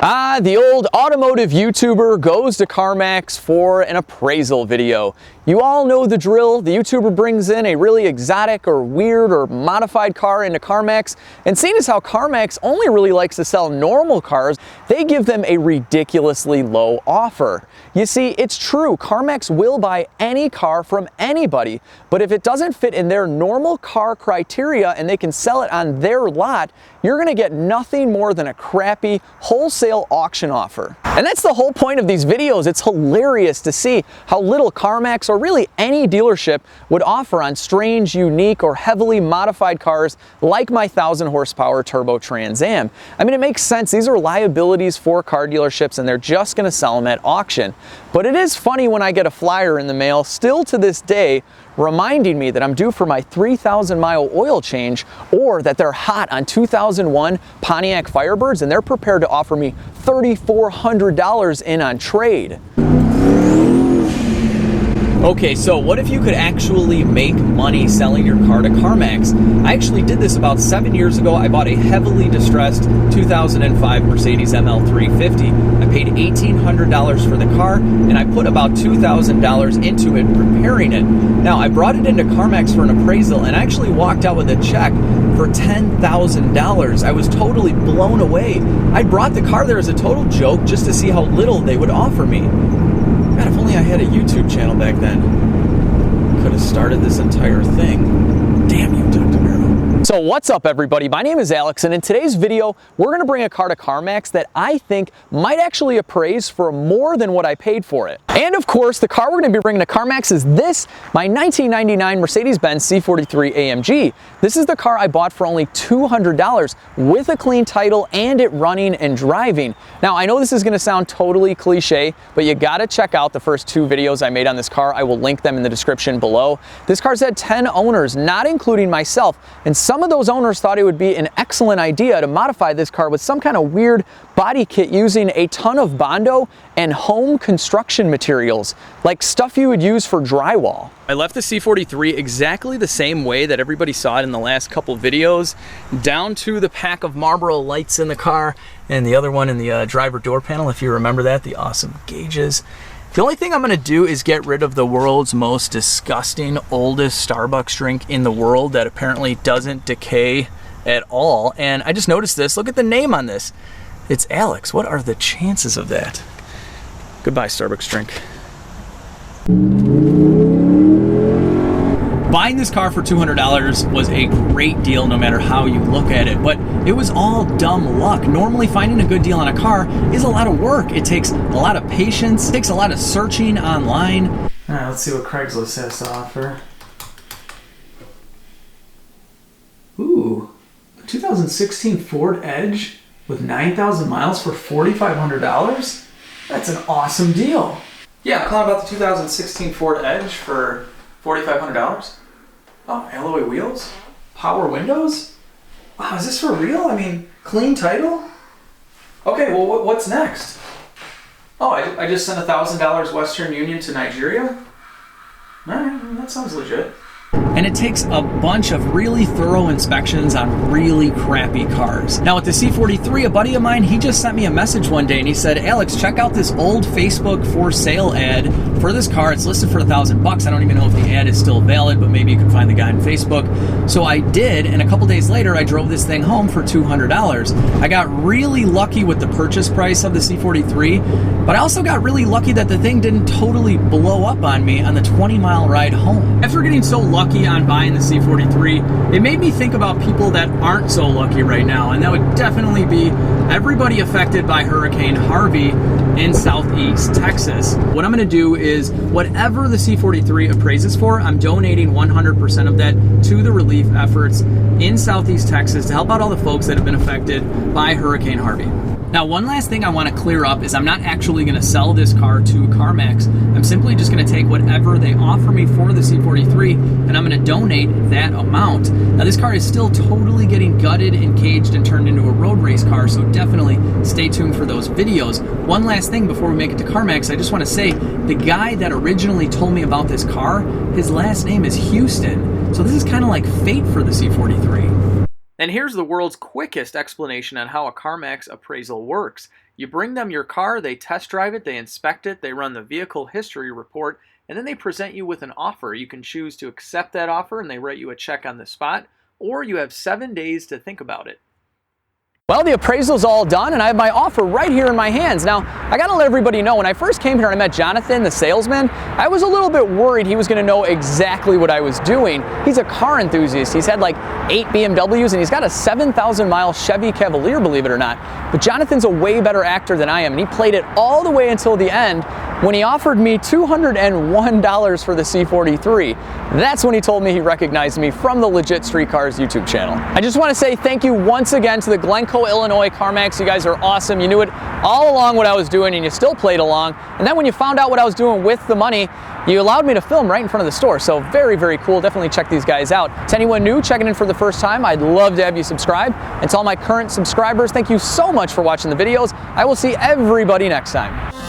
The old automotive YouTuber goes to CarMax for an appraisal video. You all know the drill. The YouTuber brings in a really exotic or weird or modified car into CarMax, and seeing as how CarMax only really likes to sell normal cars, they give them a ridiculously low offer. You see, it's true, CarMax will buy any car from anybody, but if it doesn't fit in their normal car criteria and they can sell it on their lot, you're gonna get nothing more than a crappy wholesale auction offer. And that's the whole point of these videos. It's hilarious to see how little CarMax or really any dealership would offer on strange, unique, or heavily modified cars like my 1,000 horsepower turbo Trans Am. I mean, it makes sense. These are liabilities for car dealerships and they're just gonna sell them at auction. But it is funny when I get a flyer in the mail, still to this day, reminding me that I'm due for my 3,000 mile oil change, or that they're hot on 2001 Pontiac Firebirds and they're prepared to offer me $3,400 in on trade. Okay, so what if you could actually make money selling your car to CarMax? I actually did this about 7 years ago. I bought a heavily distressed 2005 Mercedes ML350. I paid $1,800 for the car, and I put about $2,000 into it preparing it. Now, I brought it into CarMax for an appraisal, and I actually walked out with a check for $10,000. I was totally blown away. I brought the car there as a total joke just to see how little they would offer me. God, if only I had a YouTube channel back then. Could have started this entire thing. Damn you, Dr. Merrill. So what's up, everybody? My name is Alex, and in today's video, we're gonna bring a car to CarMax that I think might actually appraise for more than what I paid for it. And of course, the car we're gonna be bringing to CarMax is this, my 1999 Mercedes-Benz C43 AMG. This is the car I bought for only $200 with a clean title and it running and driving. Now, I know this is gonna sound totally cliche, but you gotta check out the first 2 videos I made on this car. I will link them in the description below. This car's had 10 owners, not including myself, and some of those owners thought it would be an excellent idea to modify this car with some kind of weird body kit using a ton of Bondo and home construction materials, like stuff you would use for drywall. I left the C43 exactly the same way that everybody saw it in the last couple videos, down to the pack of Marlboro lights in the car and the other one in the driver door panel, if you remember that, the awesome gauges. The only thing I'm gonna do is get rid of the world's most disgusting, oldest Starbucks drink in the world that apparently doesn't decay at all. And I just noticed this, look at the name on this. It's Alex. What are the chances of that? Goodbye, Starbucks drink. Buying this car for $200 was a great deal no matter how you look at it, but it was all dumb luck. Normally finding a good deal on a car is a lot of work. It takes a lot of patience, it takes a lot of searching online. All right, let's see what Craigslist has to offer. Ooh, a 2016 Ford Edge with 9,000 miles for $4,500? That's an awesome deal. Yeah, I'm calling about the 2016 Ford Edge for $4,500. Oh, alloy wheels? Power windows? Wow, is this for real? I mean, clean title? Okay, well, what's next? Oh, I just sent $1,000 Western Union to Nigeria? All right, that sounds legit. And it takes a bunch of really thorough inspections on really crappy cars. Now with the C43, a buddy of mine, he just sent me a message one day and he said, Alex, check out this old Facebook for sale ad for this car. It's listed for $1,000. I don't even know if the ad is still valid, but maybe you can find the guy on Facebook. So I did, and a couple days later, I drove this thing home for $200. I got really lucky with the purchase price of the C43, but I also got really lucky that the thing didn't totally blow up on me on the 20-mile ride home. After getting so lucky on buying the C43, it made me think about people that aren't so lucky right now, and that would definitely be everybody affected by Hurricane Harvey in southeast Texas. What I'm gonna do is whatever the C43 appraises for, I'm donating 100% of that to the relief efforts in southeast Texas to help out all the folks that have been affected by Hurricane Harvey. Now, one last thing I want to clear up is I'm not actually going to sell this car to CarMax. I'm simply just going to take whatever they offer me for the C43 and I'm going to donate that amount. Now, this car is still totally getting gutted and caged and turned into a road race car, so definitely stay tuned for those videos. One last thing before we make it to CarMax, I just want to say the guy that originally told me about this car, his last name is Houston. So this is kind of like fate for the C43. And here's the world's quickest explanation on how a CarMax appraisal works. You bring them your car, they test drive it, they inspect it, they run the vehicle history report, and then they present you with an offer. You can choose to accept that offer and they write you a check on the spot, or you have 7 days to think about it. Well, the appraisal's all done and I have my offer right here in my hands. Now, I gotta let everybody know, when I first came here and I met Jonathan, the salesman, I was a little bit worried he was gonna know exactly what I was doing. He's a car enthusiast. He's had like 8 BMWs and he's got a 7,000 mile Chevy Cavalier, believe it or not. But Jonathan's a way better actor than I am, and he played it all the way until the end when he offered me $201 for the C43. That's when he told me he recognized me from the LegitStreetCars YouTube channel. I just want to say thank you once again to the Glencoe, Illinois CarMax. You guys are awesome. You knew it all along what I was doing and you still played along. And then when you found out what I was doing with the money, you allowed me to film right in front of the store. So very, very cool. Definitely check these guys out. To anyone new checking in for the first time, I'd love to have you subscribe. And to all my current subscribers, thank you so much for watching the videos. I will see everybody next time.